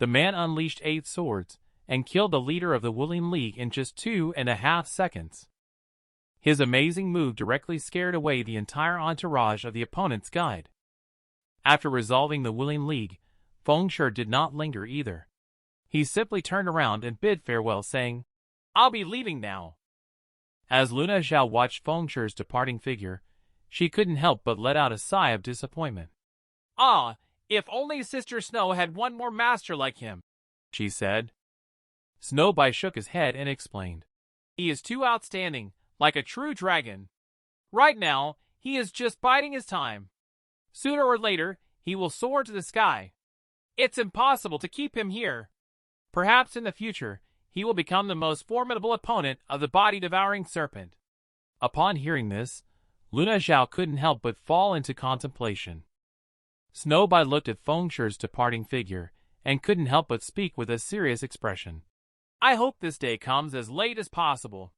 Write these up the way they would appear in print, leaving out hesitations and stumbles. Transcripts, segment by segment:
The man unleashed 8 swords and killed the leader of the Wuling League in just 2.5 seconds. His amazing move directly scared away the entire entourage of the opponent's guide. After resolving the Wuling League, Feng Shi did not linger either. He simply turned around and bid farewell, saying, "I'll be leaving now." As Luna Zhao watched Feng Shi's departing figure, she couldn't help but let out a sigh of disappointment. "Ah, if only Sister Snow had one more master like him," she said. Snowbite shook his head and explained, "He is too outstanding, like a true dragon. Right now, he is just biding his time. Sooner or later, he will soar to the sky. It's impossible to keep him here. Perhaps in the future, he will become the most formidable opponent of the body-devouring serpent." Upon hearing this, Luna Zhao couldn't help but fall into contemplation. Snowbite looked at Feng Shi's departing figure and couldn't help but speak with a serious expression. "I hope this day comes as late as possible.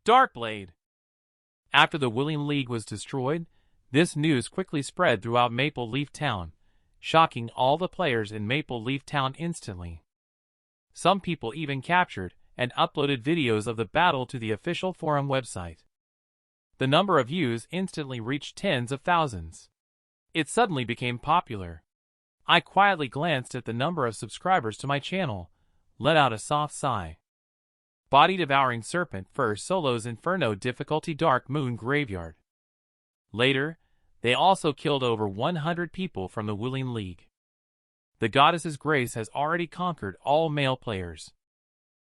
Darkblade." After the Wuling League was destroyed, this news quickly spread throughout Maple Leaf Town, shocking all the players in Maple Leaf Town instantly. Some people even captured and uploaded videos of the battle to the official forum website. The number of views instantly reached tens of thousands. It suddenly became popular. I quietly glanced at the number of subscribers to my channel, let out a soft sigh. Body-devouring serpent first solos Inferno difficulty Dark Moon Graveyard. Later, they also killed over 100 people from the Wuling League. The goddess's grace has already conquered all male players.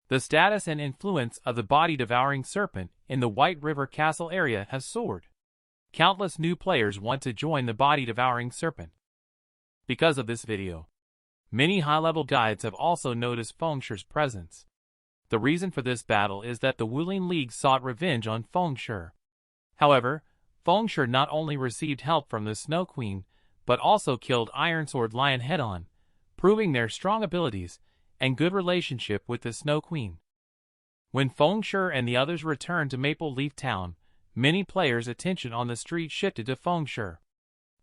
The status and influence of the body-devouring serpent in the White River Castle area has soared. Countless new players want to join the body-devouring serpent. Because of this video, many high-level guides have also noticed Feng Shi's presence. The reason for this battle is that the Wuling League sought revenge on Feng Shi. However, Feng Shi not only received help from the Snow Queen, but also killed Iron Sword Lion head-on, proving their strong abilities and good relationship with the Snow Queen. When Feng Shi and the others returned to Maple Leaf Town, many players' attention on the street shifted to Feng Shi.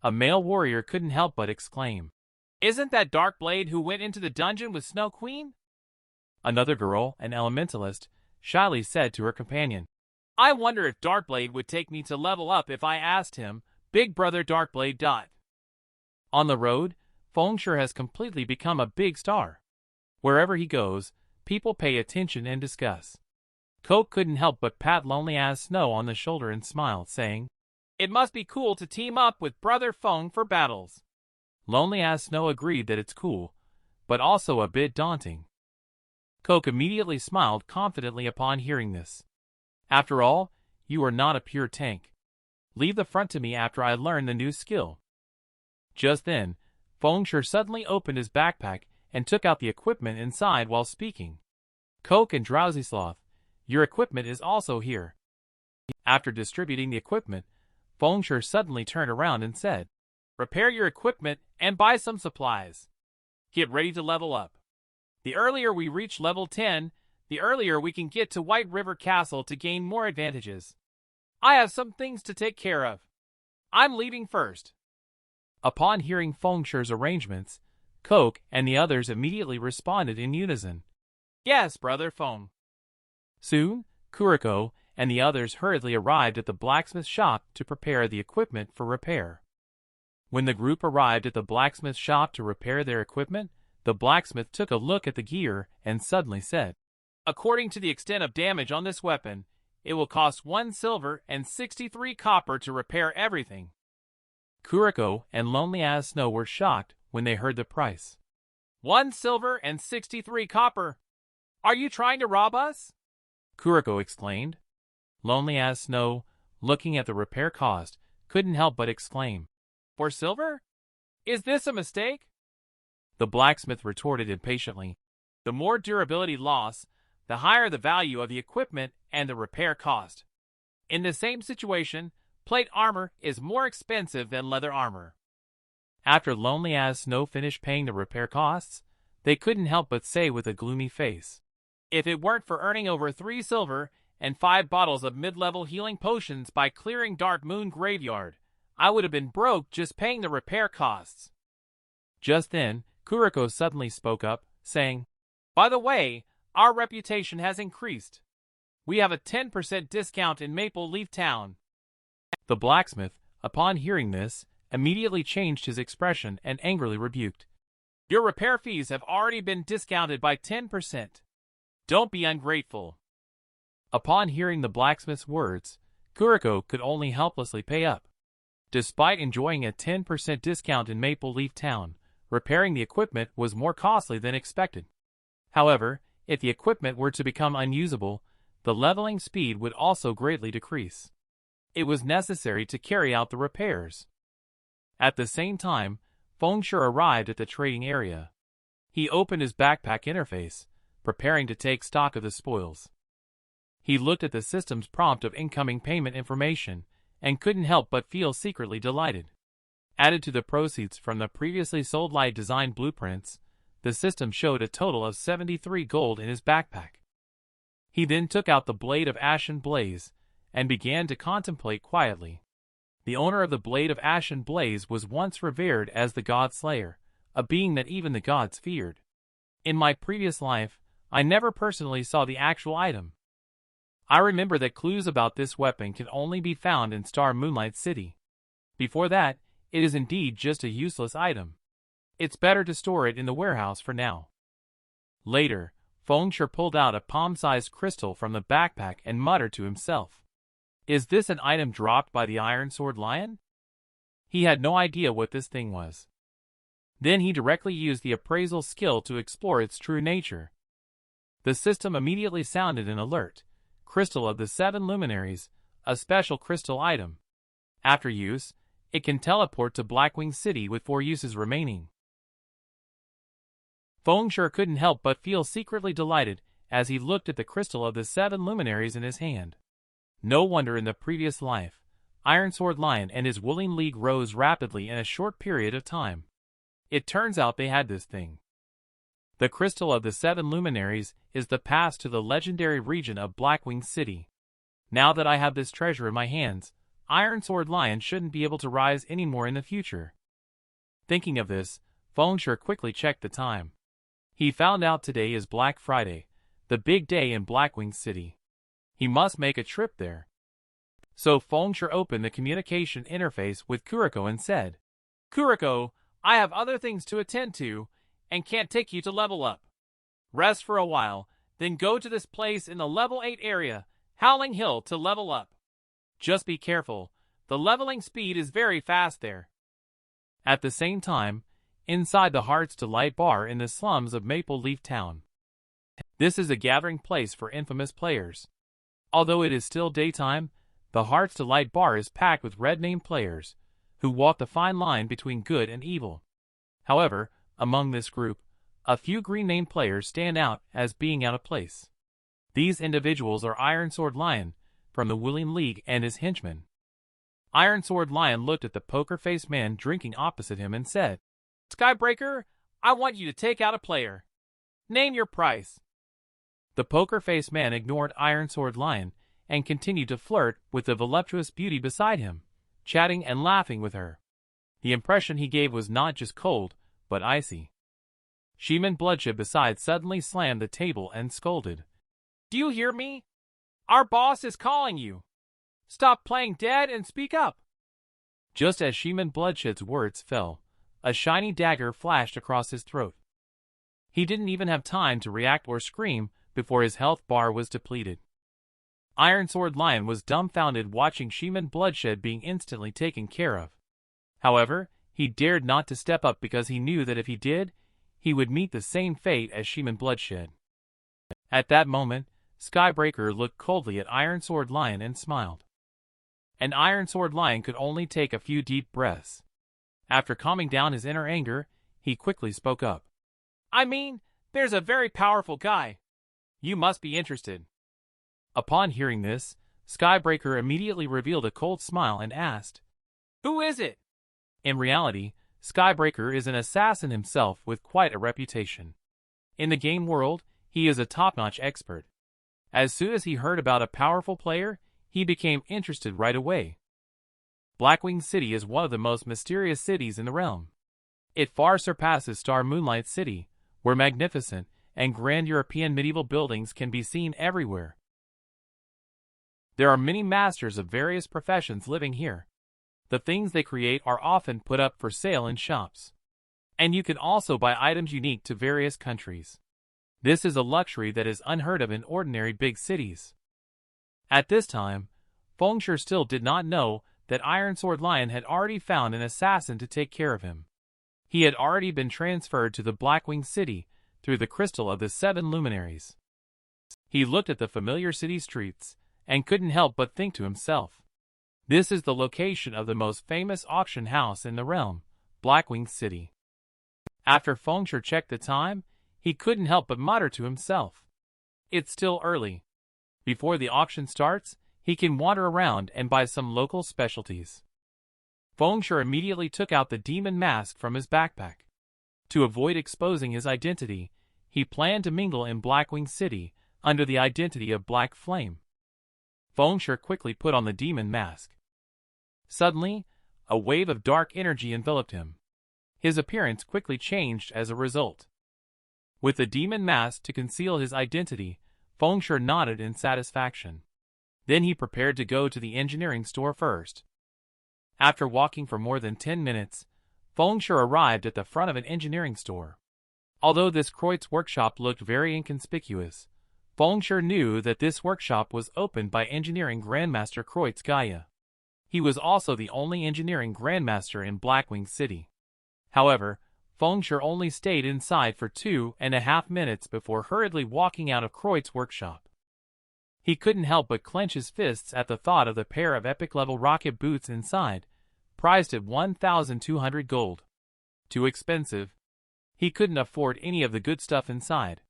A male warrior couldn't help but exclaim, "Isn't that Darkblade who went into the dungeon with Snow Queen?" Another girl, an elementalist, shyly said to her companion, "I wonder if Darkblade would take me to level up if I asked him, Big Brother Darkblade." On the road, Feng Shi has completely become a big star. Wherever he goes, people pay attention and discuss. Coke couldn't help but pat Lonely as Snow on the shoulder and smile, saying, "It must be cool to team up with Brother Feng for battles." Lonely as Snow agreed that it's cool, but also a bit daunting. Coke immediately smiled confidently upon hearing this. "After all, you are not a pure tank. Leave the front to me after I learn the new skill." Just then, Feng Shi suddenly opened his backpack and took out the equipment inside while speaking. "Coke and Drowsy Sloth, your equipment is also here." After distributing the equipment, Feng Shi suddenly turned around and said, "Repair your equipment and buy some supplies. Get ready to level up. The earlier we reach level 10, the earlier we can get to White River Castle to gain more advantages. I have some things to take care of. I'm leaving first." Upon hearing Feng Shi's arrangements, Coke and the others immediately responded in unison. "Yes, Brother Feng." Soon, Kuriko and the others hurriedly arrived at the blacksmith shop to prepare the equipment for repair. When the group arrived at the blacksmith shop to repair their equipment, the blacksmith took a look at the gear and suddenly said, "According to the extent of damage on this weapon, it will cost 1 silver and 63 copper to repair everything." Kuriko and Lonely as Snow were shocked when they heard the price. 1 silver and 63 copper? Are you trying to rob us?" Kuriko exclaimed. Lonely as Snow, looking at the repair cost, couldn't help but exclaim, "For silver? Is this a mistake?" The blacksmith retorted impatiently, "The more durability loss, the higher the value of the equipment and the repair cost. In the same situation, plate armor is more expensive than leather armor." After Lonely as Snow finished paying the repair costs, they couldn't help but say with a gloomy face, "If it weren't for earning over 3 silver and 5 bottles of mid-level healing potions by clearing Dark Moon Graveyard, I would have been broke just paying the repair costs." Just then, Kuriko suddenly spoke up, saying, "By the way, our reputation has increased. We have a 10% discount in Maple Leaf Town." The blacksmith, upon hearing this, immediately changed his expression and angrily rebuked. "Your repair fees have already been discounted by 10%. Don't be ungrateful." Upon hearing the blacksmith's words, Kuriko could only helplessly pay up. Despite enjoying a 10% discount in Maple Leaf Town, repairing the equipment was more costly than expected. However, if the equipment were to become unusable, the leveling speed would also greatly decrease. It was necessary to carry out the repairs. At the same time, Fengshe arrived at the trading area. He opened his backpack interface, preparing to take stock of the spoils. He looked at the system's prompt of incoming payment information and couldn't help but feel secretly delighted. Added to the proceeds from the previously sold light design blueprints, the system showed a total of 73 gold in his backpack. He then took out the Blade of Ashen Blaze and began to contemplate quietly. The owner of the Blade of Ashen Blaze was once revered as the God Slayer, a being that even the gods feared. In my previous life, I never personally saw the actual item. I remember that clues about this weapon can only be found in Star Moonlight City. Before that, it is indeed just a useless item. It's better to store it in the warehouse for now. Later, Fengshe pulled out a palm-sized crystal from the backpack and muttered to himself. Is this an item dropped by the Iron Sword Lion? He had no idea what this thing was. Then he directly used the appraisal skill to explore its true nature. The system immediately sounded an alert. Crystal of the Seven Luminaries, a special crystal item. After use, it can teleport to Blackwing City with 4 uses remaining. Fengshe couldn't help but feel secretly delighted as he looked at the crystal of the Seven Luminaries in his hand. No wonder in the previous life, Iron Sword Lion and his Wooling League rose rapidly in a short period of time. It turns out they had this thing. The Crystal of the Seven Luminaries is the pass to the legendary region of Blackwing City. Now that I have this treasure in my hands, Iron Sword Lion shouldn't be able to rise anymore in the future. Thinking of this, Fengshe quickly checked the time. He found out today is Black Friday, the big day in Blackwing City. He must make a trip there. So Fengshe opened the communication interface with Kuriko and said, "Kuriko, I have other things to attend to, and can't take you to level up. Rest for a while, then go to this place in the level 8 area, Howling Hill, to level up. Just be careful, the leveling speed is very fast there." At the same time, inside the Hearts Delight bar in the slums of Maple Leaf Town. This is a gathering place for infamous players. Although it is still daytime, the Hearts Delight bar is packed with red-named players, who walk the fine line between good and evil. However, among this group, a few green-named players stand out as being out of place. These individuals are Iron Sword Lion, from the Wooling League, and his henchmen. Iron Sword Lion looked at the poker-faced man drinking opposite him and said, "Skybreaker, I want you to take out a player. Name your price." The poker-faced man ignored Iron Sword Lion and continued to flirt with the voluptuous beauty beside him, chatting and laughing with her. The impression he gave was not just cold, but icy. Shi-Man Bloodshed beside suddenly slammed the table and scolded. "Do you hear me? Our boss is calling you. Stop playing dead and speak up." Just as Shi-Man Bloodshed's words fell, a shiny dagger flashed across his throat. He didn't even have time to react or scream before his health bar was depleted. Iron Sword Lion was dumbfounded watching Shi-Man Bloodshed being instantly taken care of. However, he dared not to step up because he knew that if he did, he would meet the same fate as Shi-Man Bloodshed. At that moment, Skybreaker looked coldly at Iron Sword Lion and smiled. And Iron Sword Lion could only take a few deep breaths. After calming down his inner anger, he quickly spoke up. "I mean, there's a very powerful guy. You must be interested." Upon hearing this, Skybreaker immediately revealed a cold smile and asked, "Who is it?" In reality, Skybreaker is an assassin himself with quite a reputation. In the game world, he is a top-notch expert. As soon as he heard about a powerful player, he became interested right away. Blackwing City is one of the most mysterious cities in the realm. It far surpasses Star Moonlight City, where magnificent and grand European medieval buildings can be seen everywhere. There are many masters of various professions living here. The things they create are often put up for sale in shops. And you can also buy items unique to various countries. This is a luxury that is unheard of in ordinary big cities. At this time, Fengshe still did not know that Iron Sword Lion had already found an assassin to take care of him. He had already been transferred to the Blackwing City through the crystal of the 7 luminaries. He looked at the familiar city streets and couldn't help but think to himself, this is the location of the most famous auction house in the realm, Blackwing City. After Fengshe checked the time, he couldn't help but mutter to himself, it's still early. Before the auction starts, he can wander around and buy some local specialties. Fengshe immediately took out the demon mask from his backpack. To avoid exposing his identity, he planned to mingle in Blackwing City under the identity of Black Flame. Fengshe quickly put on the demon mask. Suddenly, a wave of dark energy enveloped him. His appearance quickly changed as a result. With the demon mask to conceal his identity, Fengshe nodded in satisfaction. Then he prepared to go to the engineering store first. After walking for more than 10 minutes, Fengshe arrived at the front of an engineering store. Although this Kreutz workshop looked very inconspicuous, Fengshe knew that this workshop was opened by engineering Grandmaster Kreutz Gaia. He was also the only engineering Grandmaster in Blackwing City. However, Fengshe only stayed inside for 2.5 minutes before hurriedly walking out of Kreutz workshop. He couldn't help but clench his fists at the thought of the pair of epic-level rocket boots inside, priced at 1,200 gold. Too expensive. He couldn't afford any of the good stuff inside.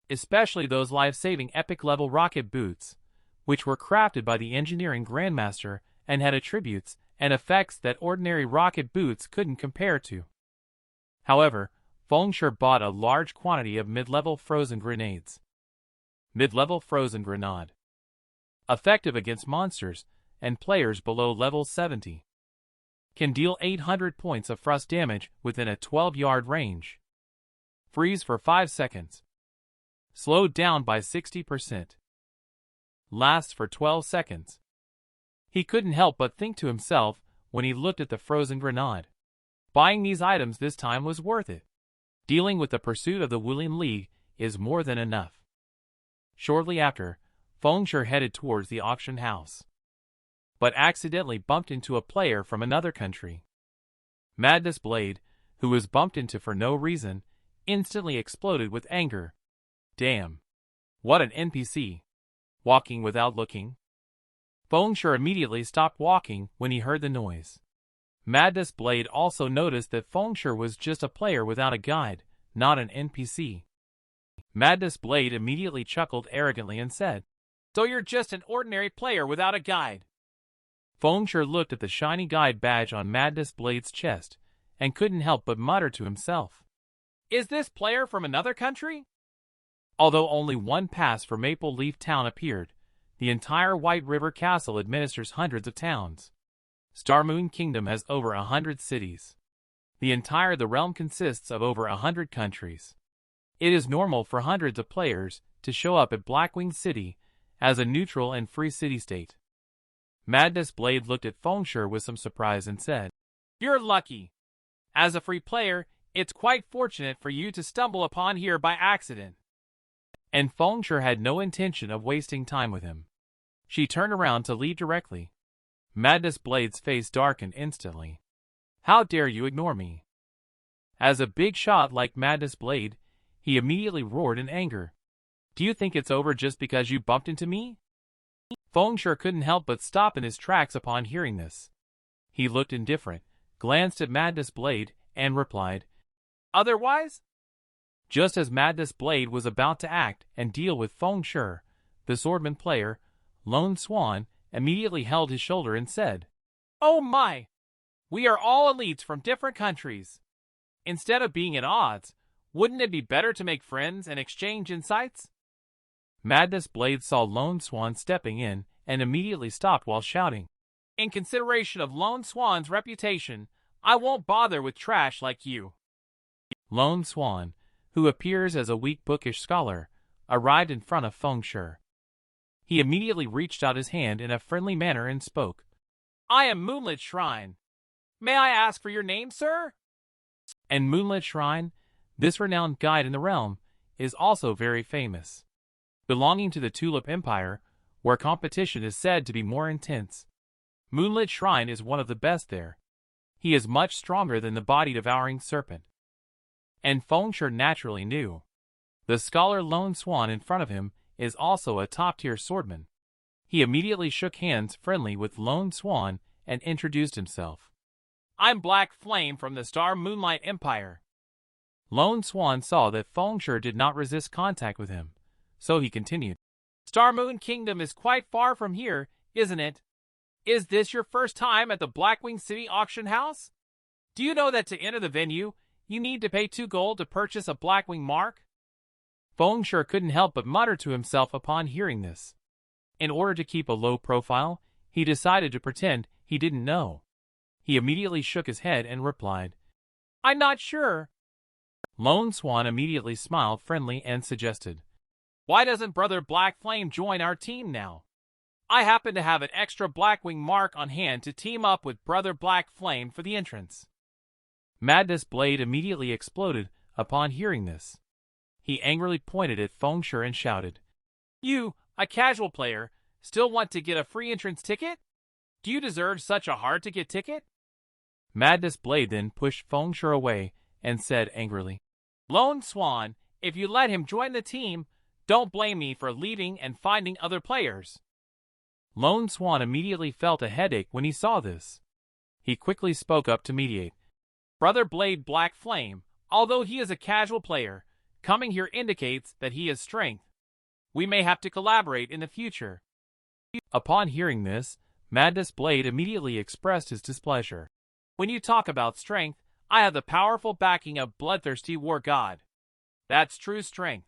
Especially those life-saving epic-level rocket boots, which were crafted by the engineering Grandmaster and had attributes and effects that ordinary rocket boots couldn't compare to. However, Fengshe bought a large quantity of mid-level frozen grenades. Mid-level frozen grenade. Effective against monsters and players below level 70. Can deal 800 points of frost damage within a 12-yard range. Freeze for 5 seconds. Slowed down by 60%. Lasts for 12 seconds. He couldn't help but think to himself when he looked at the frozen grenade. Buying these items this time was worth it. Dealing with the pursuit of the Wuling League is more than enough. Shortly after, Fengshe headed towards the auction house, but accidentally bumped into a player from another country. Madness Blade, who was bumped into for no reason, instantly exploded with anger. Damn. What an NPC. Walking without looking. Fengshe immediately stopped walking when he heard the noise. Madness Blade also noticed that Fengshe was just a player without a guide, not an NPC. Madness Blade immediately chuckled arrogantly and said, So you're just an ordinary player without a guide. Fengshe looked at the shiny guide badge on Madness Blade's chest and couldn't help but mutter to himself, Is this player from another country? Although only one pass for Maple Leaf Town appeared, the entire White River Castle administers hundreds of towns. Star Moon Kingdom has over 100 cities. The realm consists of over 100 countries. It is normal for hundreds of players to show up at Blackwing City as a neutral and free city-state. Madness Blade looked at Fengshe with some surprise and said, You're lucky. As a free player, it's quite fortunate for you to stumble upon here by accident. And Fengshe had no intention of wasting time with him. She turned around to leave directly. Madness Blade's face darkened instantly. How dare you ignore me? As a big shot like Madness Blade, he immediately roared in anger. Do you think it's over just because you bumped into me? Fengshe couldn't help but stop in his tracks upon hearing this. He looked indifferent, glanced at Madness Blade, and replied, Otherwise? Just as Madness Blade was about to act and deal with Fengshe, the swordman player, Lone Swan, immediately held his shoulder and said, Oh my! We are all elites from different countries. Instead of being at odds, wouldn't it be better to make friends and exchange insights? Madness Blade saw Lone Swan stepping in and immediately stopped while shouting, In consideration of Lone Swan's reputation, I won't bother with trash like you. Lone Swan, who appears as a weak bookish scholar, arrived in front of Feng Shi. He immediately reached out his hand in a friendly manner and spoke. I am Moonlit Shrine. May I ask for your name, sir? And Moonlit Shrine, this renowned guide in the realm, is also very famous. Belonging to the Tulip Empire, where competition is said to be more intense, Moonlit Shrine is one of the best there. He is much stronger than the body-devouring serpent. And Feng Shi naturally knew. The scholar Lone Swan in front of him is also a top-tier swordman. He immediately shook hands friendly with Lone Swan and introduced himself. I'm Black Flame from the Star Moonlight Empire. Lone Swan saw that Feng Shi did not resist contact with him, so he continued. Star Moon Kingdom is quite far from here, isn't it? Is this your first time at the Blackwing City Auction House? Do you know that to enter the venue, you need to pay 2 gold to purchase a Blackwing mark? Feng Shi couldn't help but mutter to himself upon hearing this. In order to keep a low profile, he decided to pretend he didn't know. He immediately shook his head and replied, I'm not sure. Lone Swan immediately smiled friendly and suggested, Why doesn't Brother Black Flame join our team now? I happen to have an extra Blackwing mark on hand to team up with Brother Black Flame for the entrance. Madness Blade immediately exploded upon hearing this. He angrily pointed at Feng Shi and shouted, You, a casual player, still want to get a free entrance ticket? Do you deserve such a hard-to-get ticket? Madness Blade then pushed Feng Shi away and said angrily, Lone Swan, if you let him join the team, don't blame me for leaving and finding other players. Lone Swan immediately felt a headache when he saw this. He quickly spoke up to mediate. Brother Blade Black Flame, although he is a casual player, coming here indicates that he has strength. We may have to collaborate in the future. Upon hearing this, Madness Blade immediately expressed his displeasure. When you talk about strength, I have the powerful backing of Bloodthirsty War God. That's true strength.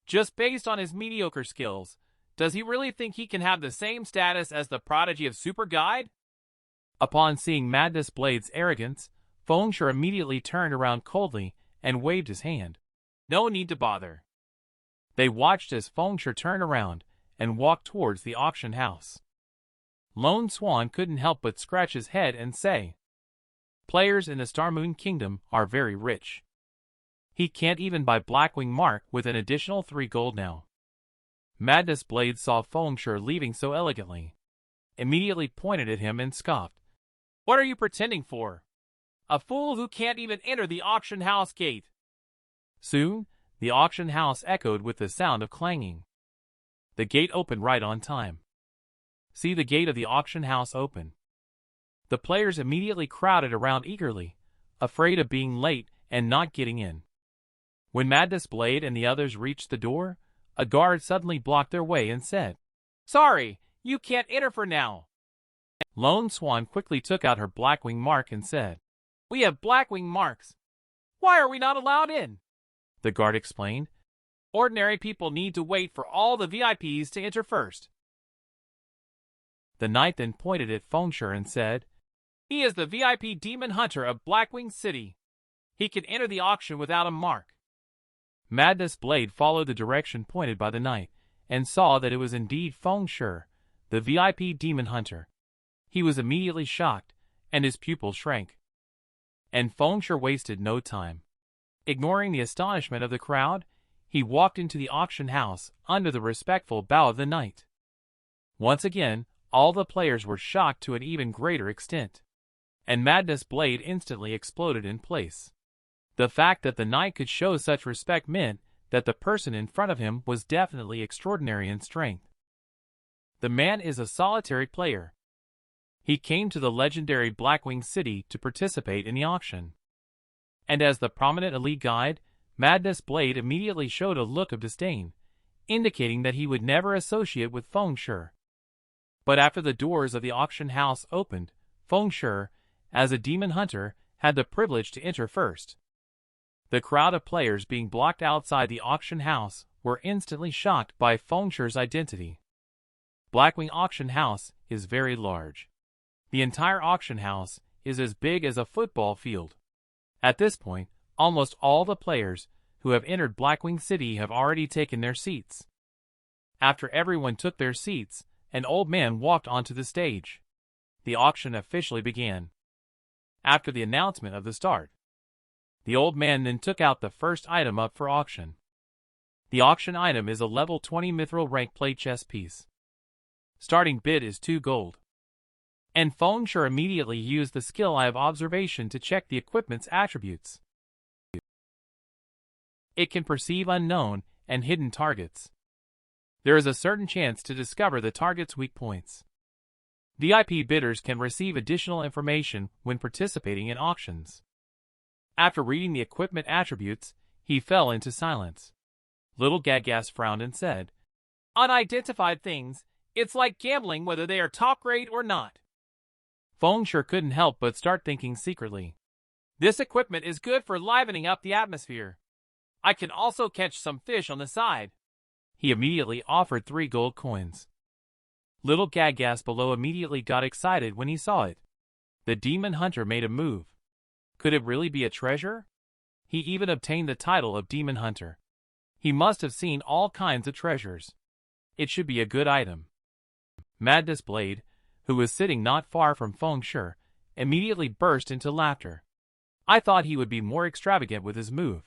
Just based on his mediocre skills, does he really think he can have the same status as the prodigy of Super Guide? Upon seeing Madness Blade's arrogance, Feng Shi immediately turned around coldly and waved his hand. No need to bother. They watched as Feng Shi turned around and walked towards the auction house. Lone Swan couldn't help but scratch his head and say, Players in the Star Moon Kingdom are very rich. He can't even buy Blackwing Mark with an additional 3 gold now. Madness Blade saw Feng Shi leaving so elegantly, immediately pointed at him and scoffed. What are you pretending for? A fool who can't even enter the auction house gate. Soon, the auction house echoed with the sound of clanging. The gate opened right on time. See the gate of the auction house open. The players immediately crowded around eagerly, afraid of being late and not getting in. When Madness Blade and the others reached the door, a guard suddenly blocked their way and said, Sorry, you can't enter for now. Lone Swan quickly took out her Blackwing mark and said, We have Blackwing marks. Why are we not allowed in? The guard explained, Ordinary people need to wait for all the VIPs to enter first. The knight then pointed at Feng Shi and said, He is the VIP demon hunter of Blackwing City. He can enter the auction without a mark. Madness Blade followed the direction pointed by the knight, and saw that it was indeed Feng Shi, the VIP demon hunter. He was immediately shocked, and his pupil shrank. And Feng Shi wasted no time. Ignoring the astonishment of the crowd, he walked into the auction house under the respectful bow of the knight. Once again, all the players were shocked to an even greater extent, and Madness Blade instantly exploded in place. The fact that the knight could show such respect meant that the person in front of him was definitely extraordinary in strength. The man is a solitary player. He came to the legendary Blackwing City to participate in the auction. And as the prominent elite guide, Madness Blade immediately showed a look of disdain, indicating that he would never associate with Feng Shi. But after the doors of the auction house opened, Feng Shi, as a demon hunter, had the privilege to enter first. The crowd of players being blocked outside the auction house were instantly shocked by Feng Shi's identity. Blackwing Auction House is very large. The entire auction house is as big as a football field. At this point, almost all the players, who have entered Blackwing City have already taken their seats. After everyone took their seats, an old man walked onto the stage. The auction officially began. After the announcement of the start, the old man then took out the first item up for auction. The auction item is a level 20 mithril rank plate chess piece. Starting bid is 2 gold. And Feng Sure immediately used the skill Eye of Observation to check the equipment's attributes. It can perceive unknown and hidden targets. There is a certain chance to discover the target's weak points. VIP bidders can receive additional information when participating in auctions. After reading the equipment attributes, he fell into silence. Little Gagas frowned and said, "Unidentified things, it's like gambling whether they are top grade or not." Feng Sure couldn't help but start thinking secretly. This equipment is good for livening up the atmosphere. I can also catch some fish on the side. He immediately offered 3 gold coins. Little Gagas below immediately got excited when he saw it. The demon hunter made a move. Could it really be a treasure? He even obtained the title of demon hunter. He must have seen all kinds of treasures. It should be a good item. Madness Blade, who was sitting not far from Feng Sure, immediately burst into laughter. I thought he would be more extravagant with his move.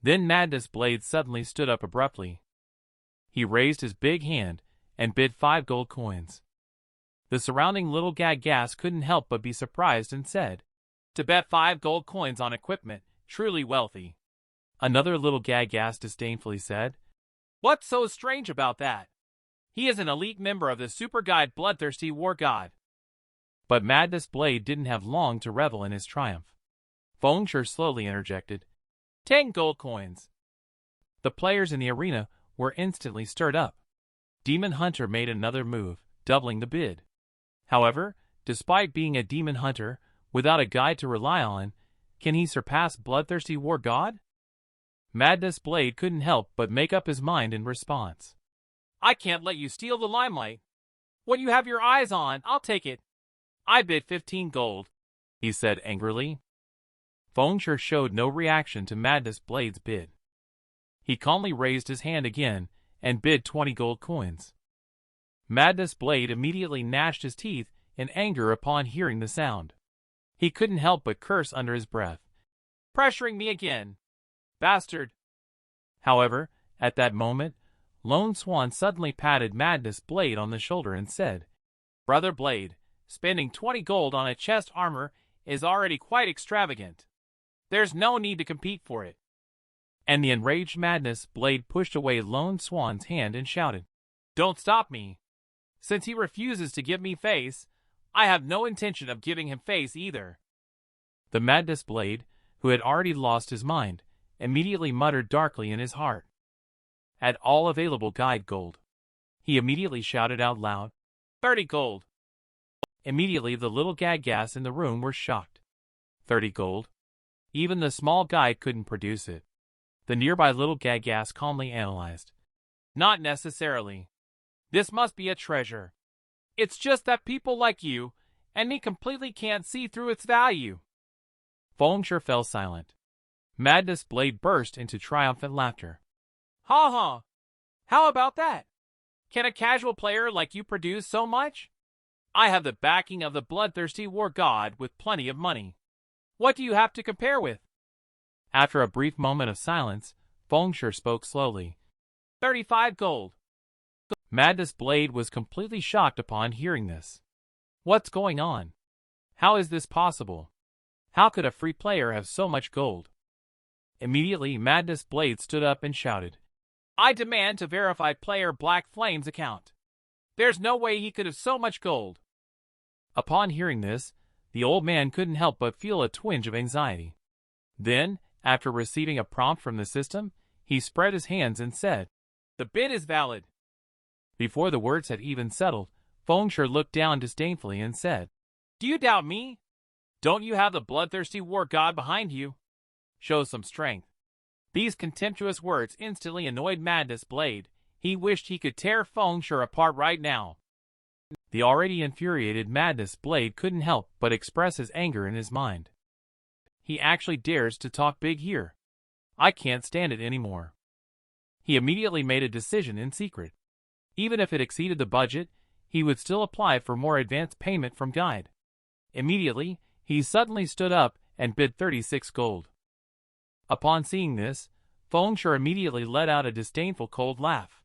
Then Madness Blade suddenly stood up abruptly. He raised his big hand and bid 5 gold coins. The surrounding little Gagas couldn't help but be surprised and said, "To bet 5 gold coins on equipment, truly wealthy." Another little Gagas disdainfully said, "What's so strange about that? He is an elite member of the Super Guide Bloodthirsty War God." But Madness Blade didn't have long to revel in his triumph. Feng Sure slowly interjected, 10 gold coins. The players in the arena were instantly stirred up. Demon Hunter made another move, doubling the bid. However, despite being a demon hunter, without a guide to rely on, can he surpass Bloodthirsty War God? Madness Blade couldn't help but make up his mind in response. "I can't let you steal the limelight. What you have your eyes on, I'll take it. I bid 15 gold, he said angrily. Feng Sure showed no reaction to Madness Blade's bid. He calmly raised his hand again and bid 20 gold coins. Madness Blade immediately gnashed his teeth in anger upon hearing the sound. He couldn't help but curse under his breath. "Pressuring me again, bastard." However, at that moment, Lone Swan suddenly patted Madness Blade on the shoulder and said, "Brother Blade, spending 20 gold on a chest armor is already quite extravagant. There's no need to compete for it." And the enraged Madness Blade pushed away Lone Swan's hand and shouted, "Don't stop me. Since he refuses to give me face, I have no intention of giving him face either." The Madness Blade, who had already lost his mind, immediately muttered darkly in his heart. At all available guide gold. He immediately shouted out loud, 30 gold. Immediately the little Gagas in the room were shocked. 30 gold? Even the small guide couldn't produce it. The nearby little Gagas calmly analyzed. "Not necessarily. This must be a treasure. It's just that people like you and me completely can't see through its value." Feng Sure fell silent. Madness Blade burst into triumphant laughter. "Ha ha! How about that? Can a casual player like you produce so much? I have the backing of the Bloodthirsty War God with plenty of money. What do you have to compare with?" After a brief moment of silence, Feng Sure spoke slowly. 35 gold. Madness Blade was completely shocked upon hearing this. What's going on? How is this possible? How could a free player have so much gold? Immediately, Madness Blade stood up and shouted, "I demand to verify player Black Flame's account. There's no way he could have so much gold." Upon hearing this, the old man couldn't help but feel a twinge of anxiety. Then, after receiving a prompt from the system, he spread his hands and said, "The bid is valid." Before the words had even settled, Feng Sure looked down disdainfully and said, "Do you doubt me? Don't you have the Bloodthirsty War God behind you? Show some strength." These contemptuous words instantly annoyed Madness Blade. He wished he could tear Feng Sure apart right now. The already infuriated Madness Blade couldn't help but express his anger in his mind. He actually dares to talk big here. I can't stand it anymore. He immediately made a decision in secret. Even if it exceeded the budget, he would still apply for more advance payment from guide. Immediately, he suddenly stood up and bid 36 gold. Upon seeing this, Fengshe immediately let out a disdainful cold laugh.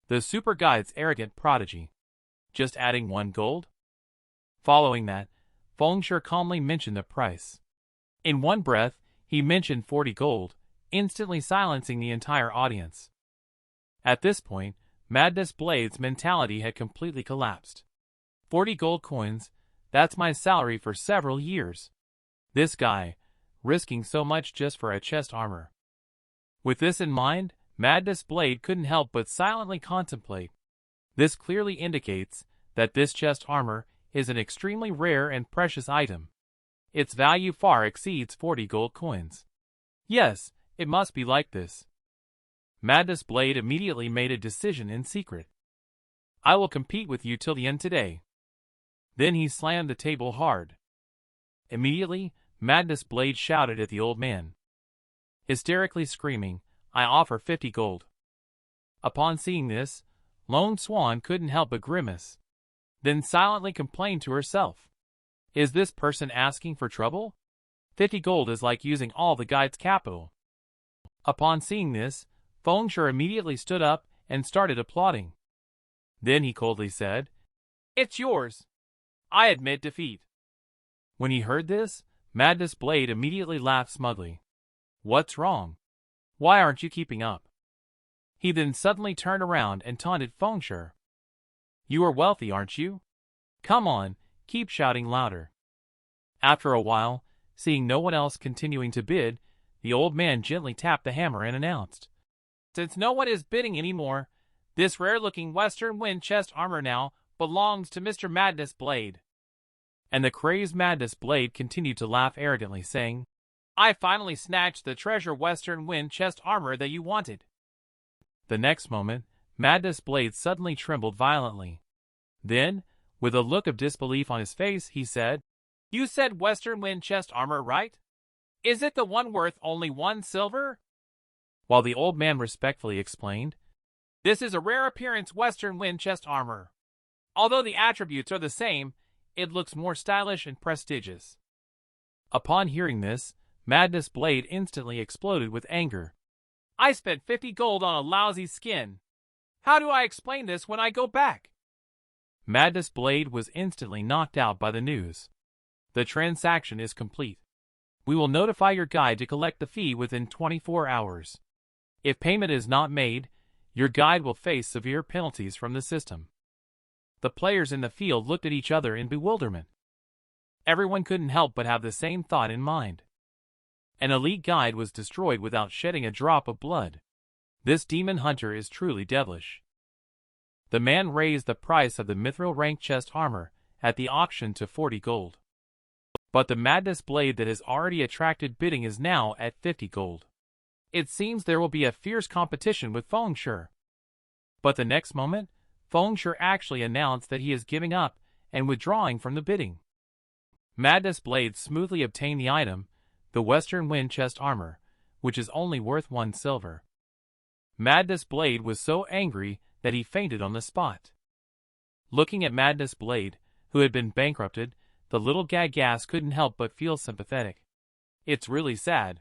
The super guide's arrogant prodigy. Just adding 1 gold? Following that, Fengshe calmly mentioned the price. In one breath, he mentioned 40 gold, instantly silencing the entire audience. At this point, Madness Blade's mentality had completely collapsed. 40 gold coins, that's my salary for several years. This guy, risking so much just for a chest armor. With this in mind, Madness Blade couldn't help but silently contemplate. This clearly indicates that this chest armor is an extremely rare and precious item. Its value far exceeds 40 gold coins. Yes, it must be like this. Madness Blade immediately made a decision in secret. I will compete with you till the end today. Then he slammed the table hard. Immediately, Madness Blade shouted at the old man. Hysterically screaming, I offer 50 gold. Upon seeing this, Lone Swan couldn't help but grimace. Then silently complained to herself. Is this person asking for trouble? 50 gold is like using all the guide's capital. Upon seeing this, Fengshe immediately stood up and started applauding. Then he coldly said, It's yours. I admit defeat. When he heard this, Madness Blade immediately laughed smugly. What's wrong? Why aren't you keeping up? He then suddenly turned around and taunted Fengshe. You are wealthy, aren't you? Come on, keep shouting louder. After a while, seeing no one else continuing to bid, the old man gently tapped the hammer and announced, Since no one is bidding anymore, this rare-looking Western Wind chest armor now belongs to Mr. Madness Blade. And the crazed Madness Blade continued to laugh arrogantly, saying, I finally snatched the treasure Western Wind chest armor that you wanted. The next moment, Madness Blade suddenly trembled violently. Then, with a look of disbelief on his face, he said, You said Western Wind chest armor, right? Is it the one worth only 1 silver? While the old man respectfully explained, This is a rare appearance Western Wind chest armor. Although the attributes are the same, it looks more stylish and prestigious. Upon hearing this, Madness Blade instantly exploded with anger. I spent 50 gold on a lousy skin. How do I explain this when I go back? Madness Blade was instantly knocked out by the news. The transaction is complete. We will notify your guide to collect the fee within 24 hours. If payment is not made, your guide will face severe penalties from the system. The players in the field looked at each other in bewilderment. Everyone couldn't help but have the same thought in mind. An elite guide was destroyed without shedding a drop of blood. This demon hunter is truly devilish. The man raised the price of the mithril rank chest armor at the auction to 40 gold. But the Madness Blade that has already attracted bidding is now at 50 gold. It seems there will be a fierce competition with Fengshe. But the next moment, Fengshe actually announced that he is giving up and withdrawing from the bidding. Madness Blade smoothly obtained the item, the Western Wind chest armor, which is only worth 1 silver. Madness Blade was so angry that he fainted on the spot. Looking at Madness Blade, who had been bankrupted, the little Gagass couldn't help but feel sympathetic. It's really sad.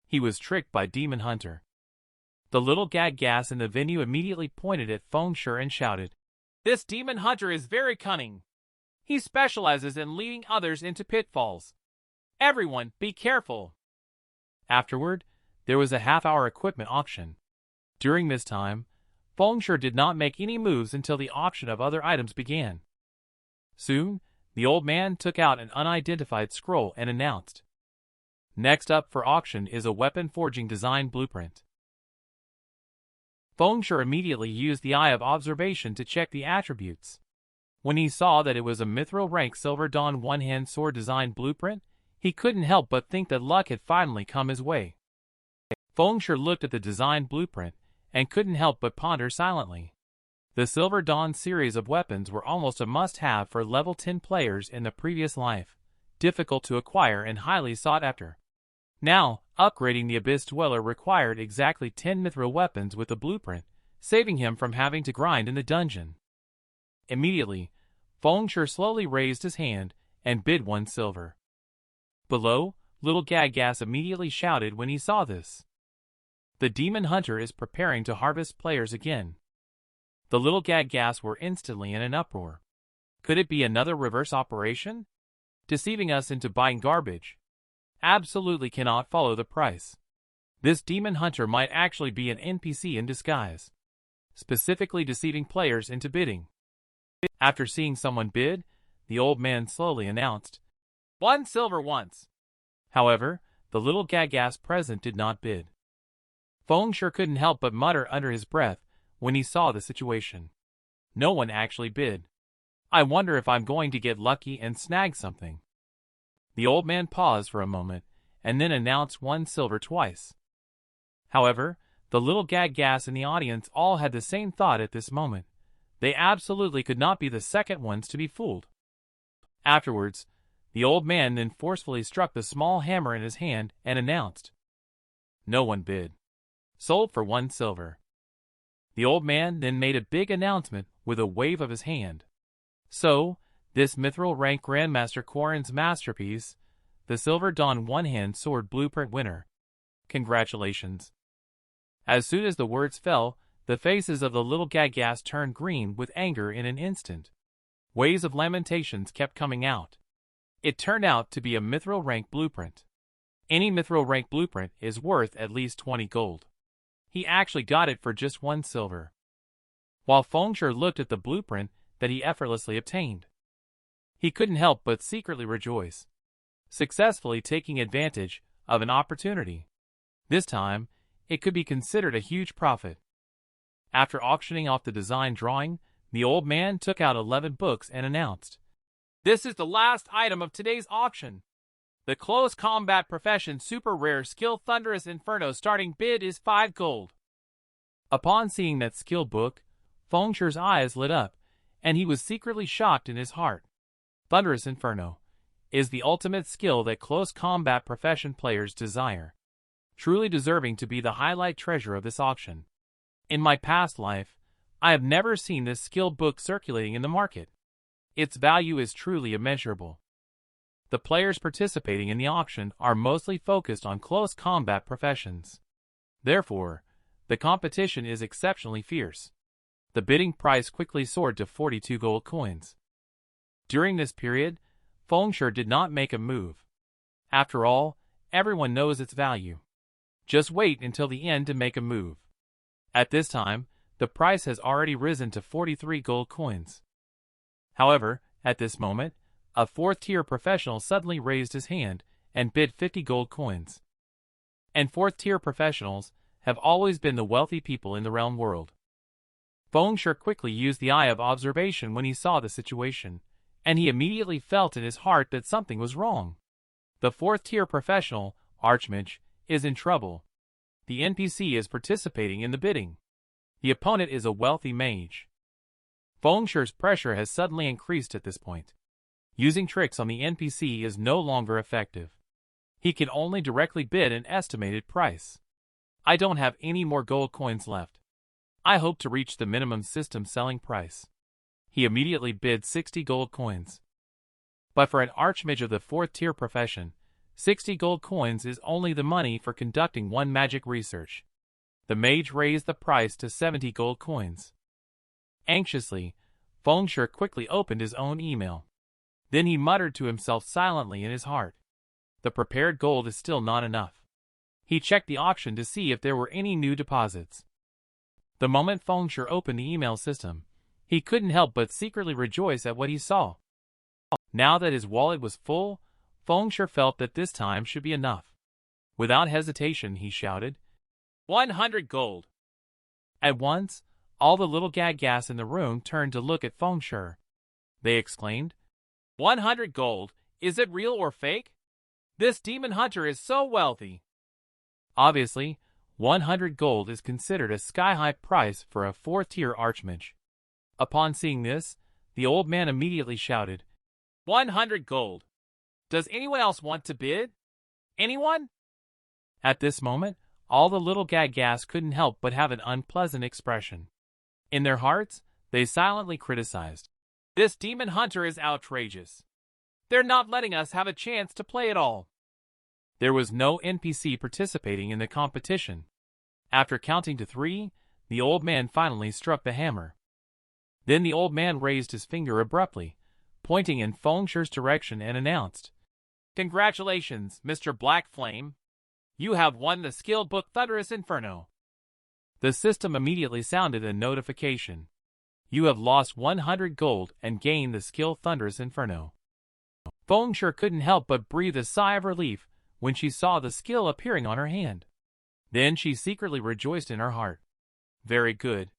He was tricked by Demon Hunter. The little Gagass in the venue immediately pointed at Fengshe and shouted, This Demon Hunter is very cunning. He specializes in leading others into pitfalls. Everyone, be careful. Afterward, there was a half-hour equipment auction. During this time, Fengshe did not make any moves until the auction of other items began. Soon, the old man took out an unidentified scroll and announced, Next up for auction is a weapon forging design blueprint. Fengshe immediately used the eye of observation to check the attributes. When he saw that it was a mithril rank Silver Dawn one-hand sword design blueprint, he couldn't help but think that luck had finally come his way. Fengshe looked at the design blueprint and couldn't help but ponder silently. The Silver Dawn series of weapons were almost a must-have for level 10 players in the previous life, difficult to acquire and highly sought after. Now, upgrading the Abyss Dweller required exactly 10 mithril weapons with the blueprint, saving him from having to grind in the dungeon. Immediately, Fengsher slowly raised his hand and bid 1 silver. Below, little Gaggas immediately shouted when he saw this. The demon hunter is preparing to harvest players again. The little Gaggas were instantly in an uproar. Could it be another reverse operation? Deceiving us into buying garbage? Absolutely cannot follow the price. This demon hunter might actually be an NPC in disguise, specifically deceiving players into bidding. After seeing someone bid, the old man slowly announced, 1 silver once. However, the little Gaggas present did not bid. Fengsher couldn't help but mutter under his breath when he saw the situation. No one actually bid. I wonder if I'm going to get lucky and snag something. The old man paused for a moment and then announced 1 silver twice. However, the little Gaggas in the audience all had the same thought at this moment. They absolutely could not be the second ones to be fooled. Afterwards, the old man then forcefully struck the small hammer in his hand and announced, no one bid. Sold for 1 silver. The old man then made a big announcement with a wave of his hand. So, this mithril rank Grandmaster Quarren's masterpiece, the Silver Dawn one-hand sword blueprint winner. Congratulations. As soon as the words fell, the faces of the little Gaggas turned green with anger in an instant. Waves of lamentations kept coming out. It turned out to be a mithril rank blueprint. Any mithril rank blueprint is worth at least 20 gold. He actually got it for just 1 silver. While Fengsher looked at the blueprint that he effortlessly obtained, he couldn't help but secretly rejoice, successfully taking advantage of an opportunity. This time, it could be considered a huge profit. After auctioning off the design drawing, the old man took out 11 books and announced, this is the last item of today's auction. The Close Combat Profession Super Rare Skill Thunderous Inferno starting bid is 5 gold. Upon seeing that skill book, Fengsher's eyes lit up, and he was secretly shocked in his heart. Thunderous Inferno is the ultimate skill that Close Combat Profession players desire, truly deserving to be the highlight treasure of this auction. In my past life, I have never seen this skill book circulating in the market. Its value is truly immeasurable. The players participating in the auction are mostly focused on close combat professions. Therefore, the competition is exceptionally fierce. The bidding price quickly soared to 42 gold coins. During this period, Fengsher did not make a move. After all, everyone knows its value. Just wait until the end to make a move. At this time, the price has already risen to 43 gold coins. However, at this moment, a 4th-tier professional suddenly raised his hand and bid 50 gold coins. And 4th-tier professionals have always been the wealthy people in the realm world. Fengsher quickly used the eye of observation when he saw the situation, and he immediately felt in his heart that something was wrong. The 4th-tier professional, Archmage, is in trouble. The NPC is participating in the bidding. The opponent is a wealthy mage. Fengsher's pressure has suddenly increased at this point. Using tricks on the NPC is no longer effective. He can only directly bid an estimated price. I don't have any more gold coins left. I hope to reach the minimum system selling price. He immediately bid 60 gold coins. But for an Archmage of the 4th-tier profession, 60 gold coins is only the money for conducting one magic research. The mage raised the price to 70 gold coins. Anxiously, Fengsher quickly opened his own email. Then he muttered to himself silently in his heart. The prepared gold is still not enough. He checked the auction to see if there were any new deposits. The moment Fengsher opened the email system, he couldn't help but secretly rejoice at what he saw. Now that his wallet was full, Fengsher felt that this time should be enough. Without hesitation, he shouted, 100 gold. At once, all the little Gaggas in the room turned to look at Fengsher. They exclaimed, 100 gold? Is it real or fake? This demon hunter is so wealthy. Obviously, 100 gold is considered a sky-high price for a 4th-tier Archmage. Upon seeing this, the old man immediately shouted, 100 gold. Does anyone else want to bid? Anyone? At this moment, all the little gaggas couldn't help but have an unpleasant expression. In their hearts, they silently criticized. This demon hunter is outrageous. They're not letting us have a chance to play at all. There was no NPC participating in the competition. After counting to 3, the old man finally struck the hammer. Then the old man raised his finger abruptly, pointing in Fengshi's direction and announced, "Congratulations, Mr. Black Flame. You have won the skill book Thunderous Inferno." The system immediately sounded a notification. You have lost 100 gold and gained the skill Thunderous Inferno. Fengshi couldn't help but breathe a sigh of relief when she saw the skill appearing on her hand. Then she secretly rejoiced in her heart. Very good.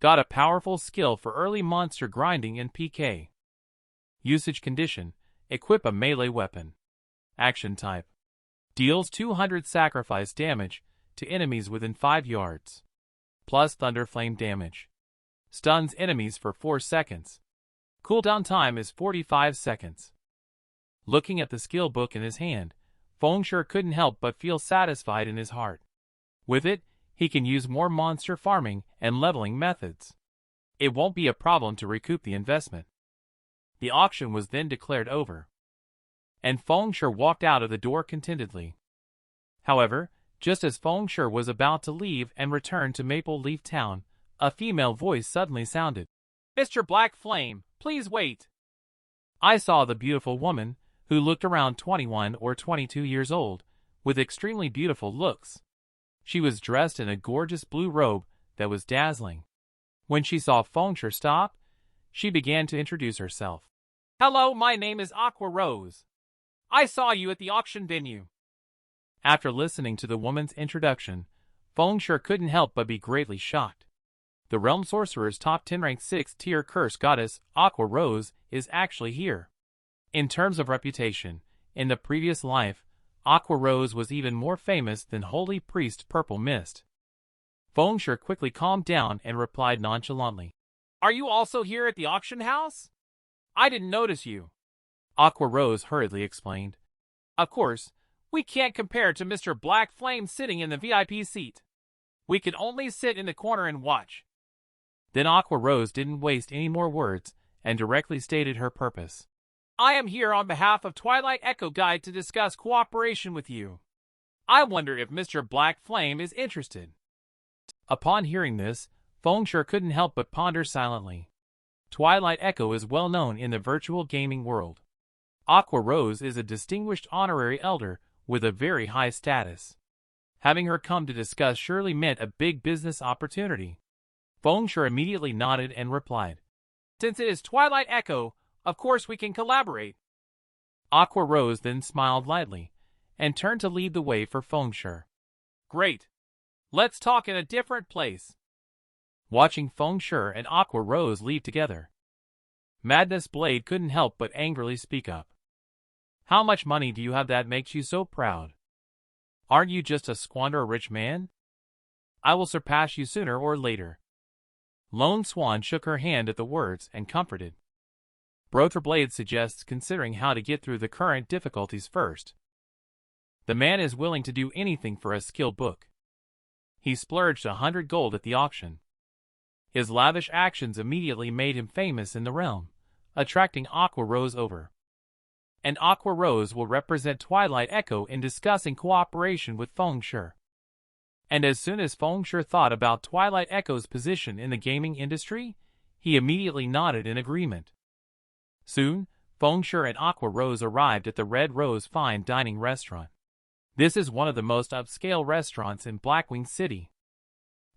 Got a powerful skill for early monster grinding in PK. Usage condition: equip a melee weapon. Action type: deals 200 sacrifice damage to enemies within 5 yards. Plus thunder flame damage. Stuns enemies for 4 seconds. Cooldown time is 45 seconds. Looking at the skill book in his hand, Fengshi couldn't help but feel satisfied in his heart. With it, he can use more monster farming and leveling methods. It won't be a problem to recoup the investment. The auction was then declared over, and Fengshi walked out of the door contentedly. However, just as Fengshi was about to leave and return to Maple Leaf Town, a female voice suddenly sounded. "Mr. Black Flame, please wait." I saw the beautiful woman, who looked around 21 or 22 years old, with extremely beautiful looks. She was dressed in a gorgeous blue robe that was dazzling. When she saw Fengshi stop, she began to introduce herself. "Hello, my name is Aqua Rose. I saw you at the auction venue." After listening to the woman's introduction, Fengshi couldn't help but be greatly shocked. The Realm Sorcerer's top 10 ranked 6th tier curse goddess, Aqua Rose, is actually here. In terms of reputation, in the previous life, Aqua Rose was even more famous than Holy Priest Purple Mist. Fengshi quickly calmed down and replied nonchalantly, "Are you also here at the auction house? I didn't notice you." Aqua Rose hurriedly explained, "Of course, we can't compare to Mr. Black Flame sitting in the VIP seat. We can only sit in the corner and watch." Then Aqua Rose didn't waste any more words and directly stated her purpose. "I am here on behalf of Twilight Echo Guide to discuss cooperation with you. I wonder if Mr. Black Flame is interested." Upon hearing this, Fengshi couldn't help but ponder silently. Twilight Echo is well known in the virtual gaming world. Aqua Rose is a distinguished honorary elder with a very high status. Having her come to discuss surely meant a big business opportunity. Fengshi immediately nodded and replied, "Since it is Twilight Echo, of course we can collaborate." Aqua Rose then smiled lightly and turned to lead the way for Fengshi. "Great. Let's talk in a different place." Watching Fengshi and Aqua Rose leave together, Madness Blade couldn't help but angrily speak up. "How much money do you have that makes you so proud? Aren't you just a squander-rich man? I will surpass you sooner or later." Lone Swan shook her hand at the words and comforted. Brother Blade suggests considering how to get through the current difficulties first. The man is willing to do anything for a skill book. He splurged 100 gold at the auction. His lavish actions immediately made him famous in the realm, attracting Aqua Rose over. And Aqua Rose will represent Twilight Echo in discussing cooperation with Fengshi. And as soon as Fengshi thought about Twilight Echo's position in the gaming industry, he immediately nodded in agreement. Soon, Fengshi and Aqua Rose arrived at the Red Rose Fine Dining Restaurant. This is one of the most upscale restaurants in Blackwing City.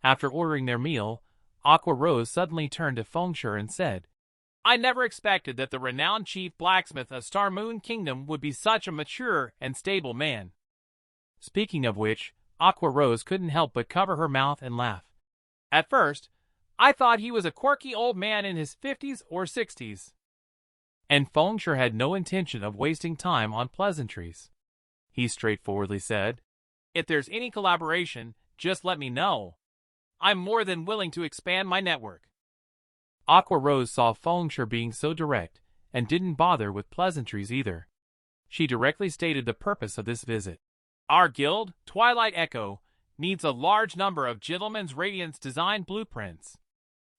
After ordering their meal, Aqua Rose suddenly turned to Fengshi and said, "I never expected that the renowned chief blacksmith of Star Moon Kingdom would be such a mature and stable man." Speaking of which, Aqua Rose couldn't help but cover her mouth and laugh. "At first, I thought he was a quirky old man in his 50s or 60s. And Fengshi had no intention of wasting time on pleasantries. He straightforwardly said, "If there's any collaboration, just let me know. I'm more than willing to expand my network." Aqua Rose saw Fengshi being so direct and didn't bother with pleasantries either. She directly stated the purpose of this visit. Our guild, Twilight Echo, needs a large number of Gentleman's Radiance design blueprints.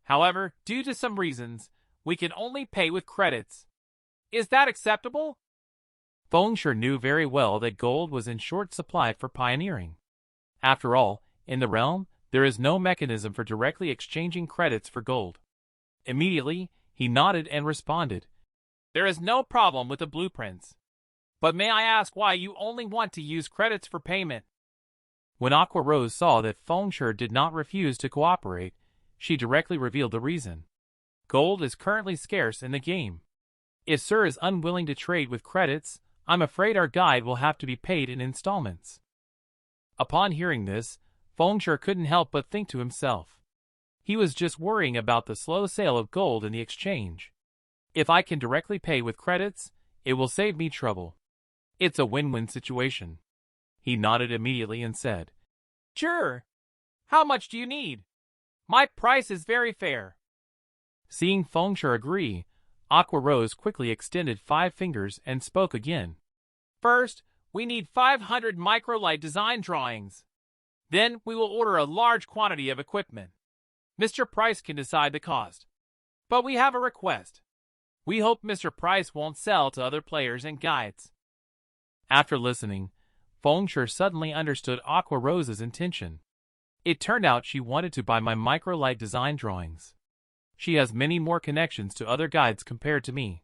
However, due to some reasons, we can only pay with credits. Is that acceptable? Feng Shi knew very well that gold was in short supply for pioneering. After all, in the realm, there is no mechanism for directly exchanging credits for gold. Immediately, he nodded and responded, There is no problem with the blueprints. But may I ask why you only want to use credits for payment? When Aqua Rose saw that Feng Shi did not refuse to cooperate, she directly revealed the reason. Gold is currently scarce in the game. If Sir is unwilling to trade with credits, I'm afraid our guide will have to be paid in installments. Upon hearing this, Feng Shi couldn't help but think to himself. He was just worrying about the slow sale of gold in the exchange. If I can directly pay with credits, it will save me trouble. It's a win-win situation. He nodded immediately and said, Sure. How much do you need? My price is very fair. Seeing Feng Shi agree, Aqua Rose quickly extended 5 fingers and spoke again. First, we need 500 microlight design drawings. Then we will order a large quantity of equipment. Mr. Price can decide the cost. But we have a request. We hope Mr. Price won't sell to other players and guides. After listening, Feng Shi suddenly understood Aqua Rose's intention. It turned out she wanted to buy my microlight design drawings. She has many more connections to other guides compared to me.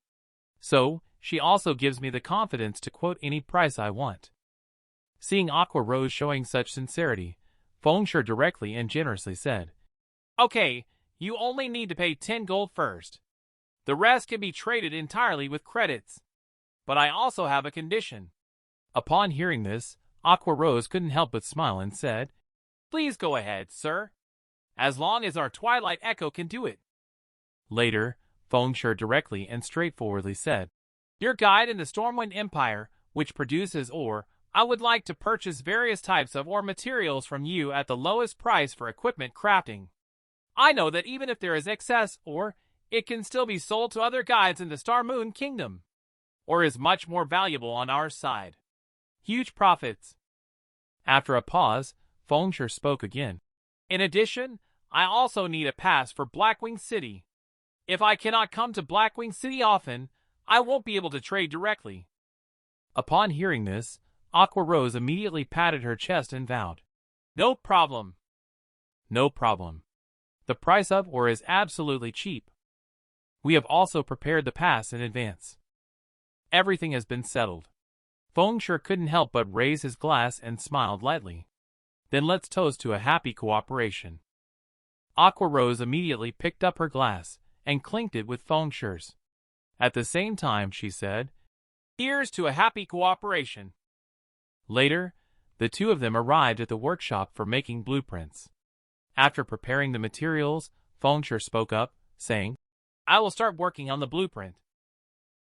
So, she also gives me the confidence to quote any price I want. Seeing Aqua Rose showing such sincerity, Feng Shi directly and generously said, Okay, you only need to pay 10 gold first. The rest can be traded entirely with credits. But I also have a condition. Upon hearing this, Aqua Rose couldn't help but smile and said, Please go ahead, sir. As long as our Twilight Echo can do it. Later, Feng Shi directly and straightforwardly said, Your guide in the Stormwind Empire, which produces ore, I would like to purchase various types of ore materials from you at the lowest price for equipment crafting. I know that even if there is excess ore, it can still be sold to other guides in the Star Moon Kingdom. Ore is much more valuable on our side. Huge profits. After a pause, Feng Shi spoke again. In addition, I also need a pass for Blackwing City. If I cannot come to Blackwing City often, I won't be able to trade directly. Upon hearing this, Aqua Rose immediately patted her chest and vowed, No problem. No problem. The price of ore is absolutely cheap. We have also prepared the pass in advance. Everything has been settled. Feng Shi couldn't help but raise his glass and smiled lightly. Then let's toast to a happy cooperation. Aqua Rose immediately picked up her glass and clinked it with Feng Shi's. At the same time, she said, Here's to a happy cooperation. Later, the two of them arrived at the workshop for making blueprints. After preparing the materials, Feng Shi spoke up, saying, I will start working on the blueprint.